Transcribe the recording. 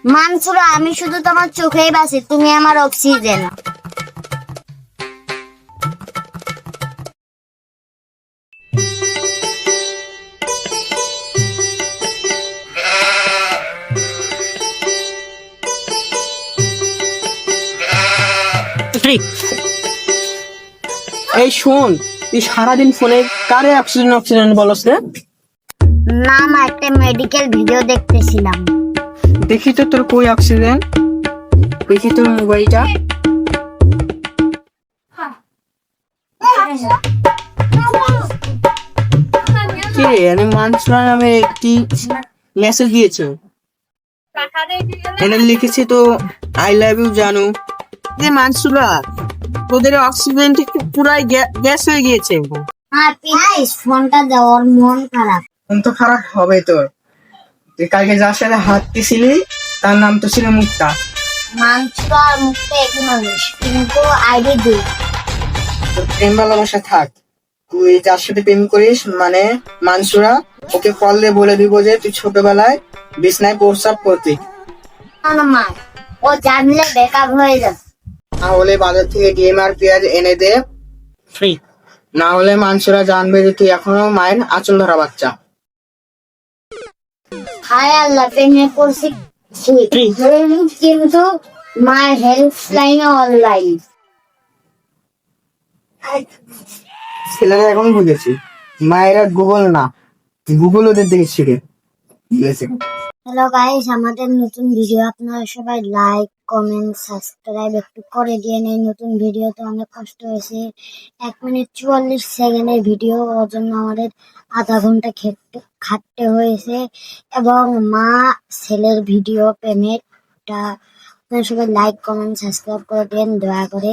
মানসুরা, আমি শুধু তোমার চোখেই বাসি, তুমি আমার অক্সিজেন। এই শোন, তুই সারাদিন ফোনে কারে অক্সিজেন অক্সিজেন বলস রে? না মা, একটা মেডিকেল ভিডিও দেখতেছিলাম। দেখি তো তোর কই অক্সিজেন, দেখি তোর মোবাইলটা। কে এনে মানসুরা নামে একটি মেসেজ দিয়েছে, এনে লিখেছে তো আই লাভ ইউ জানু। যে মানসুরা, তোদের অক্সিজেনটা পুরাই গ্যাস হয়ে গিয়েছে। হ্যাঁ প্লিজ ফোনটা দাও, ওর মন খারাপ। মন তো খারাপ হবে তোর। তুই কালকে যার সাথে হাত দিছিলি তার নাম তো ছিল মুক্তা। মানসুরা আর মুখটা একই মানুষ, কিন্তু আইডি দুই। তোর প্রেম ভালোবাসা থাক, তুই যার সাথে প্রেম করিস মানে মানসুরা, ওকে কল দিয়ে বলে দিব যে তুই ছোটবেলায় বিছনায় প্রস্রাব করতি। না মা, ও জানলে বেকার হয়ে যাবে। না হলে বাজার থেকে ডিম আর পেঁয়াজ এনে দে ফ্রি, না হলে মানসুরা জানবে যে তুই এখনো মায়ের আঁচল ধরা বাচ্চা। হায় আল্লাহ, প্রেমে পড়ছি ঠিক, কিন্তু মায়ের হেল্প লাইনে অনলাইন। ছেলেরা এখন বুঝেছি, মায়েরা গুগল না, গুগল ওদের দিকে শিখে গেছে। হ্যালো গাইস, আমাদের নতুন ভিডিও, আপনারা সবাই লাইক কমেন্ট সাবস্ক্রাইব একটু করে দিয়ে নেই। নতুন ভিডিও তো অনেক কষ্ট হয়েছে, 1 মিনিট 44 সেকেন্ডের ভিডিও, ওর জন্য আমাদের আধা ঘন্টা খাটতে হয়েছে। এবং মা ছেলের ভিডিও পেমেন্টটা আপনারা সবাই লাইক কমেন্ট সাবস্ক্রাইব করে দেন দয়া করে।